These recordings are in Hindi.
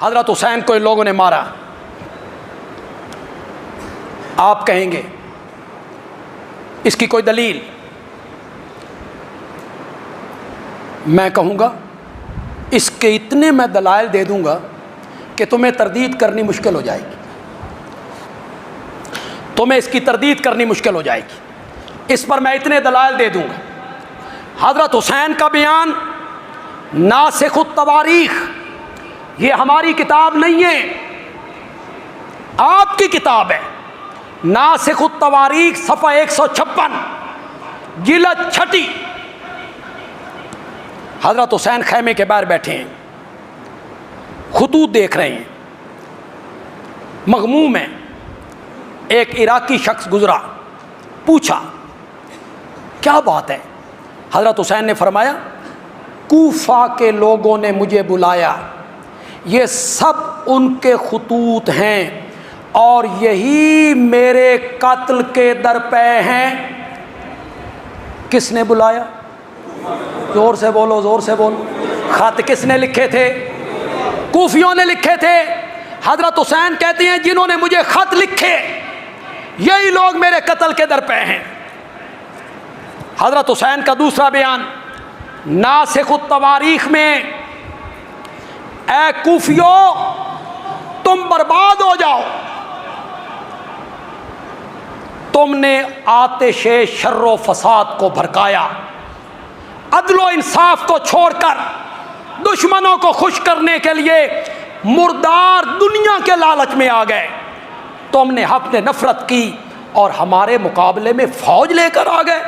हज़रत हुसैन को इन लोगों ने मारा। आप कहेंगे इसकी कोई दलील? मैं कहूँगा इसके इतने मैं दलाइल दे दूँगा कि तुम्हें तरदीद करनी मुश्किल हो जाएगी, तुम्हें इसकी तरदीद करनी मुश्किल हो जाएगी। इस पर मैं इतने दलाइल दे दूँगा। हज़रत हुसैन का बयान नासिख़ुत तवारीख़, ये हमारी किताब नहीं है, आपकी किताब है। नासिख़ुत तवारीख़ सफ़ा 156 जिल्द 6। हज़रत हुसैन खैमे के बाहर बैठे हैं, खुतूत देख रहे हैं, मग़मूम है। एक इराकी शख्स गुज़रा, पूछा क्या बात है? हज़रत हुसैन ने फरमाया कूफा के लोगों ने मुझे बुलाया, ये सब उनके खुतूत हैं और यही मेरे कत्ल के दर पे हैं। किसने बुलाया? ज़ोर से बोलो, ज़ोर से बोलो। ख़त किसने लिखे थे? कूफियों ने लिखे थे। हज़रत हुसैन कहते हैं जिन्होंने मुझे ख़त लिखे यही लोग मेरे कत्ल के दर पे हैं। हज़रत हुसैन का दूसरा बयान नासिख़ुत तवारीख़ में, ए कूफियों तुम बर्बाद हो जाओ, तुमने आतिशे शर्रो फसाद को भड़काया, अदलो इंसाफ को छोड़कर दुश्मनों को खुश करने के लिए मुर्दार दुनिया के लालच में आ गए। तुमने हक ने नफरत की और हमारे मुकाबले में फौज लेकर आ गए।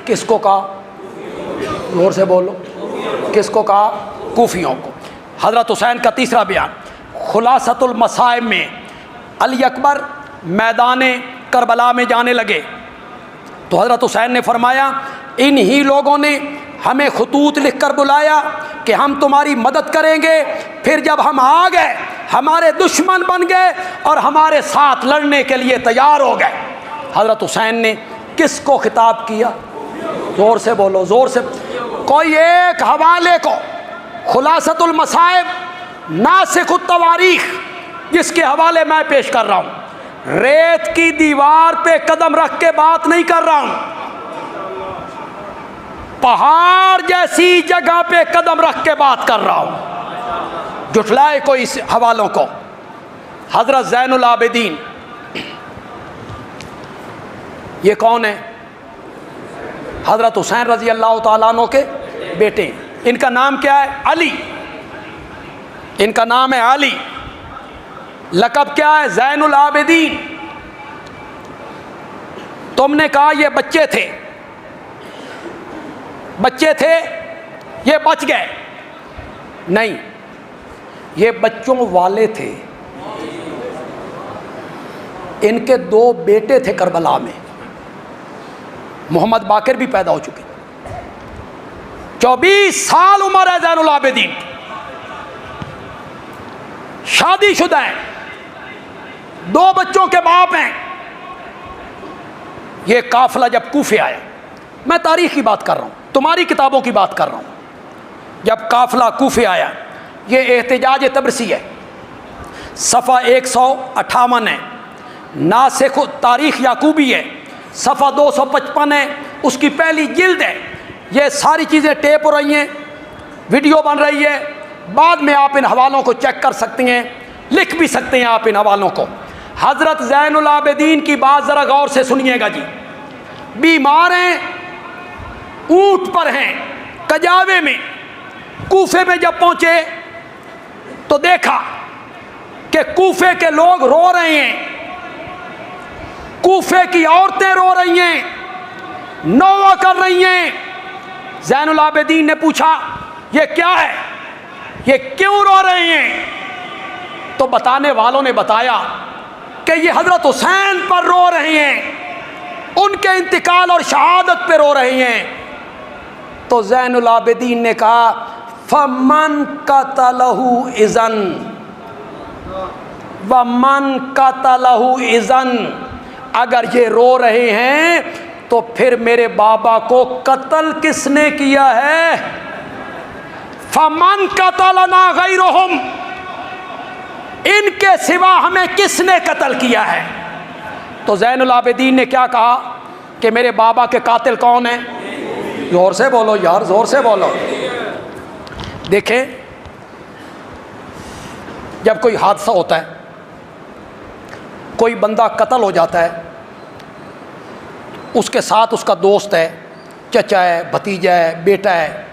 किसको कहा? जोर से बोलो, किसको कहा? कूफियों को। हज़रत हुसैन का तीसरा बयान खुलासतुल मसाइब में, अली अकबर मैदान करबला में जाने लगे तो हज़रत हुसैन ने फरमाया इन्हीं लोगों ने हमें खुतूत लिख कर बुलाया कि हम तुम्हारी मदद करेंगे। फिर जब हम आ गए हमारे दुश्मन बन गए और हमारे साथ लड़ने के लिए तैयार हो गए। हज़रत हुसैन ने किसको खिताब किया? ज़ोर से बोलो, ज़ोर से। कोई एक हवाले को, खुलासतुल मसाइब नासिख़ुत तवारीख़, जिसके हवाले मैं पेश कर रहा हूँ, रेत की दीवार पे कदम रख के बात नहीं कर रहा हूँ, पहाड़ जैसी जगह पे कदम रख के बात कर रहा हूँ। जुटलाए कोई इस हवालों को। हज़रत ज़ैनुल आबिदीन, ये कौन है? हज़रत हुसैन रज़ी अल्लाह तआला अन्हु के बेटे। इनका नाम क्या है? अली। इनका नाम है अली। लक़ब क्या है? ज़ैनुल आबिदीन। तुमने कहा ये बच्चे थे, बच्चे थे, ये बच गए। नहीं, ये बच्चों वाले थे। इनके 2 बेटे थे करबला में, मोहम्मद बाकिर भी पैदा हो चुके। 24 साल उम्र है ज़ैनुल आबिदीन, शादीशुदा है, 2 बच्चों के बाप हैं। ये काफिला जब कूफे आया, मैं तारीख़ की बात कर रहा हूँ, तुम्हारी किताबों की बात कर रहा हूँ। जब काफिला कूफे आया, ये एहतिजाज तबरसी है, सफ़ा 158 है। नासिख़ुत तारीख़ याकूबी है, सफ़ा 255 है, उसकी पहली जिल्द है। ये सारी चीज़ें टेप हो रही हैं, वीडियो बन रही है, बाद में आप इन हवालों को चेक कर सकती हैं, लिख भी सकते हैं आप इन हवालों को। हज़रत ज़ैनुल आबिदीन की बात ज़रा गौर से सुनिएगा जी। बीमार हैं, ऊँट पर हैं, कजावे में। कूफे में जब पहुँचे तो देखा कि कूफे के लोग रो रहे हैं, कूफे की औरतें रो रही हैं, नौवा कर रही हैं। ज़ैनुल आबिदीन ने पूछा ये क्या है, ये क्यों रो रहे हैं? तो बताने वालों ने बताया कि ये हज़रत हुसैन पर रो रहे हैं, उनके इंतकाल और शहादत पे रो रहे हैं। तो ज़ैनुल आबिदीन ने कहा फमन कतलहु इज़न व मन कतलहु इज़न, अगर ये रो रहे हैं तो फिर मेरे बाबा को कत्ल किसने किया है? फमन कतलना गैरहुम, इनके सिवा हमें किसने कत्ल किया है? तो ज़ैनुल आबिदीन ने क्या कहा कि मेरे बाबा के कातिल कौन है? ज़ोर से बोलो यार, ज़ोर से बोलो। देखें, जब कोई हादसा होता है, कोई बंदा कत्ल हो जाता है, उसके साथ उसका दोस्त है, चचा है, भतीजा है, बेटा है,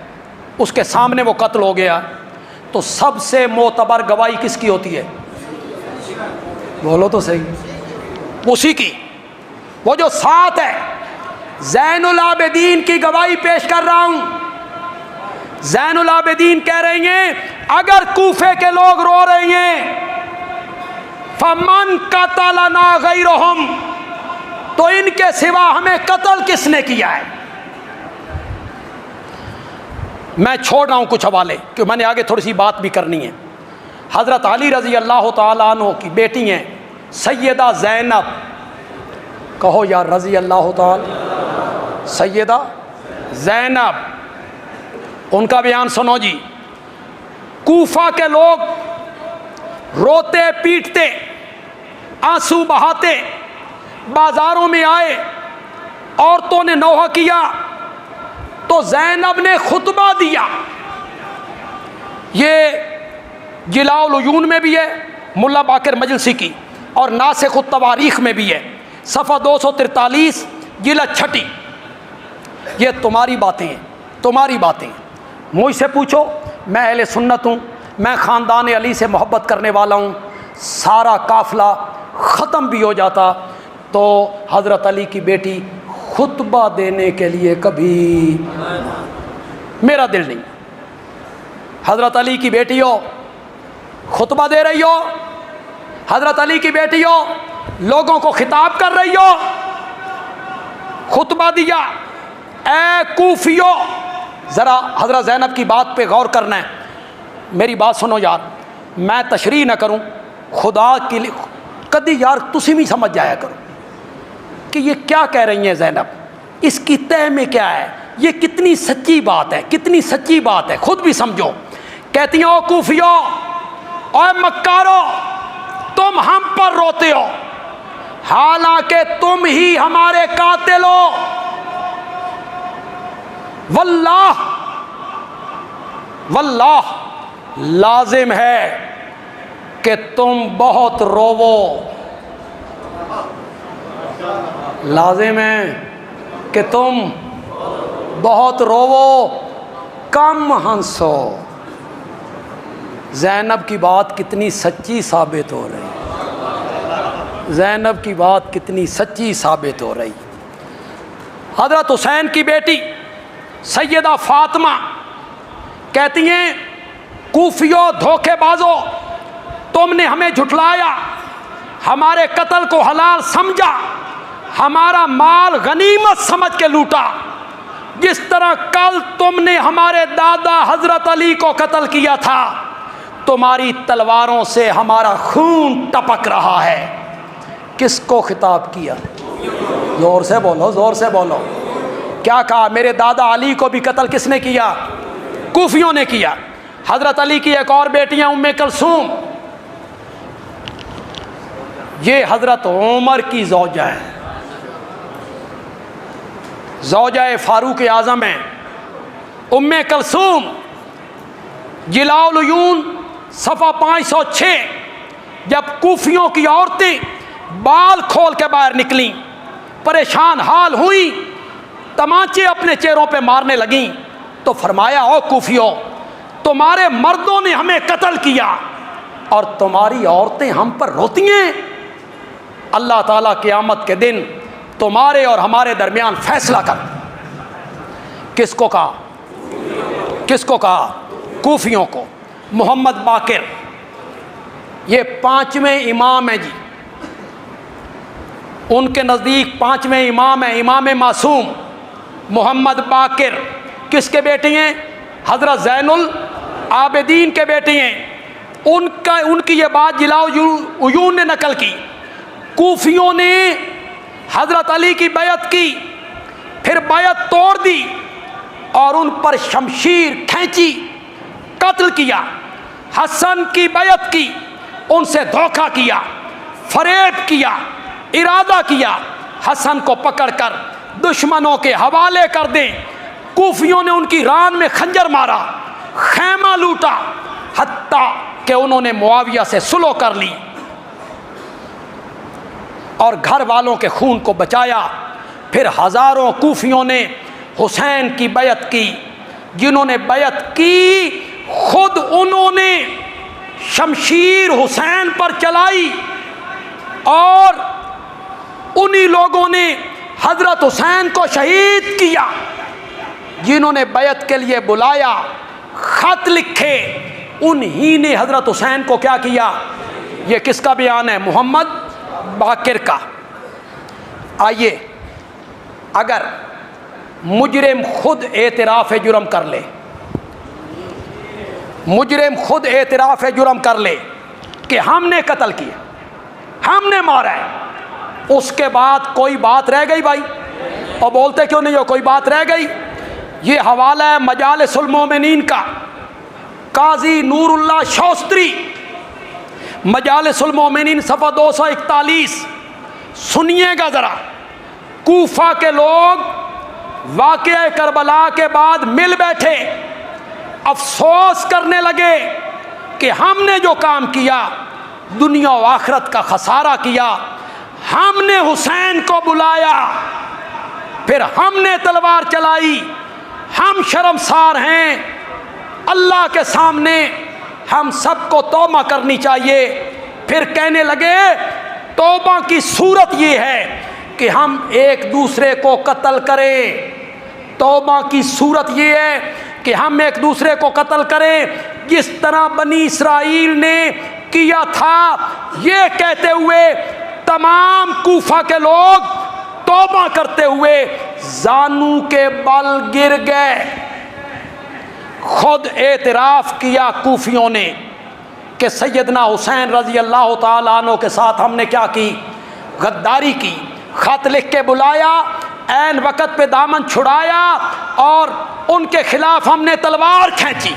उसके सामने वो कत्ल हो गया, तो सबसे मोतबर गवाही किसकी होती है? बोलो तो सही, उसी की। वो जो साथ है, ज़ैनुल आबिदीन की गवाही पेश कर रहा हूं। ज़ैनुल आबिदीन कह रही हैं, अगर कूफे के लोग रो रहे हैं फमन कतलना गैरहुम, तो इनके सिवा हमें कत्ल किसने किया है? मैं छोड़ रहा हूं कुछ हवाले, क्योंकि मैंने आगे थोड़ी सी बात भी करनी है। हज़रत अली रज़ी अल्लाह तआला अन्हु की बेटी हैं सैयदा ज़ैनब, कहो यार रज़ी अल्लाह तआला, सैयदा ज़ैनब, उनका बयान सुनो जी। कूफा के लोग रोते पीटते आंसू बहाते बाजारों में आए, औरतों ने नौहा किया, तो ज़ैनब ने खुतबा दिया। ये जिलाउल उयून में भी है मुल्ला बाकर मजलसी की, और नासिख़ुत तवारीख़ में भी है, सफ़ा 243 जिल्द 6। ये तुम्हारी बातें हैं, तुम्हारी बातें हैं। मुझसे पूछो, मैं अहले सुन्नत हूँ, मैं ख़ानदान अली से मोहब्बत करने वाला हूँ, सारा काफ़िला ख़त्म भी हो जाता तो हज़रत अली की बेटी खुतबा देने के लिए कभी मेरा दिल नहीं। हज़रत अली की बेटी हो, खुतबा दे रही हो, हज़रत अली की बेटी हो, लोगों को खिताब कर रही हो, खुतबा दिया। ए कूफियो, ज़रा हज़रत ज़ैनब की बात पे गौर करना है, मेरी बात सुनो यार, मैं तशरीह न करूं, खुदा के लिए कदी यार तुसी भी समझ जाया करो कि ये क्या कह रही हैं ज़ैनब, इसकी तय में क्या है, ये कितनी सच्ची बात है, कितनी सच्ची बात है, खुद भी समझो। कहती हैं, ओ कूफियो और मक्कारो, तुम हम पर रोते हो, हालांकि तुम ही हमारे कातिल हो। वल्लाह वल्लाह लाजिम है कि तुम बहुत रोवो, लाजिम है कि तुम बहुत रोवो, कम हंसो। ज़ैनब की बात कितनी सच्ची साबित हो रही, ज़ैनब की बात कितनी सच्ची साबित हो रही। हज़रत हुसैन की बेटी सैयदा फ़ातिमा कहती हैं, कूफियों धोखेबाजों, तुमने हमें झुठलाया, हमारे कत्ल को हलाल समझा, हमारा माल गनीमत समझ के लूटा, जिस तरह कल तुमने हमारे दादा हज़रत अली को कत्ल किया था, तुम्हारी तलवारों से हमारा खून टपक रहा है। किसको खिताब किया? ज़ोर से बोलो, ज़ोर से बोलो। क्या कहा? मेरे दादा अली को भी कत्ल किसने किया? कूफियों ने किया। हज़रत अली की एक और बेटियां उम्मे कलसूम, ये हज़रत उमर की ज़ौजा है, ज़ौजा फारूक आज़म है, उम्मे कलसूम। जिलाउल उयून सफ़ा 506, जब कूफियों की औरतें बाल खोल के बाहर निकली, परेशान हाल हुई, तमाचे अपने चेहरों पे मारने लगीं, तो फरमाया, ओ कूफियों, तुम्हारे मर्दों ने हमें कत्ल किया और तुम्हारी औरतें हम पर रोती हैं। अल्लाह ताला क़यामत के दिन तुम्हारे और हमारे दरमियान फैसला कर। किसको कहा? किसको कहा? कूफियों को। मोहम्मद बाकिर, ये 5वें इमाम हैं जी, उनके नज़दीक 5वें इमाम है, इमाम मासूम मोहम्मद बाकिर। किसके बेटे हैं? हज़रत ज़ैनुल आबिदीन के बेटे हैं। उनकी ये बात जिलाउल उयून ने नकल की। कूफियों ने हज़रत अली की बैत की, फिर बैत तोड़ दी और उन पर शमशीर खींची, कत्ल किया। हसन की बैत की, उनसे धोखा किया, फरेब किया, इरादा किया हसन को पकड़कर दुश्मनों के हवाले कर दें। कूफियों ने उनकी रान में खंजर मारा, खैमा लूटा, हत्ता कि उन्होंने मुआविया से सुलह कर ली और घर वालों के खून को बचाया। फिर हज़ारों कूफियों ने हुसैन की बैत की। जिन्होंने बैत की खुद उन्होंने शमशीर हुसैन पर चलाई और उन्हीं लोगों ने हज़रत हुसैन को शहीद किया। जिन्होंने बैत के लिए बुलाया, ख़त लिखे, उन्हीं ने हज़रत हुसैन को क्या किया। ये किसका बयान है? मोहम्मद बाकिर का। आइए, अगर मुजरिम खुद एतराफ़ जुर्म कर ले, मुजरिम खुद एतराफ़ जुर्म कर ले कि हमने कत्ल किया, हमने मारा है, उसके बाद कोई बात रह गई भाई? और बोलते क्यों नहीं हो कोई बात रह गई? ये हवाला है मजालिसुल मोमिनीन का, काजी नूरुल्लाह शौस्त्री, मजालिसुल मोमिनीन सफ़ा 241। सुनिएगा ज़रा। कूफा के लोग वाक़या करबला के बाद मिल बैठे, अफसोस करने लगे कि हमने जो काम किया दुनिया और आखिरत का खसारा किया। हमने हुसैन को बुलाया, फिर हमने तलवार चलाई, हम शर्मसार हैं। अल्लाह के सामने हम सबको तौबा करनी चाहिए। फिर कहने लगे तौबा की सूरत ये है कि हम एक दूसरे को कत्ल करें। तौबा की सूरत ये है कि हम एक दूसरे को कत्ल करें जिस तरह बनी इसराइल ने किया था। ये कहते हुए तमाम कूफा के लोग तौबा करते हुए जानू के बल गिर गए। खुद एतराफ़ किया कूफियों ने कि सैयदना हुसैन रज़ी अल्लाह ताला अन्हु के साथ हमने क्या की? गद्दारी की। ख़त लिख के बुलाया, ऐन वक़्त पे दामन छुड़ाया और उनके खिलाफ हमने तलवार खींची।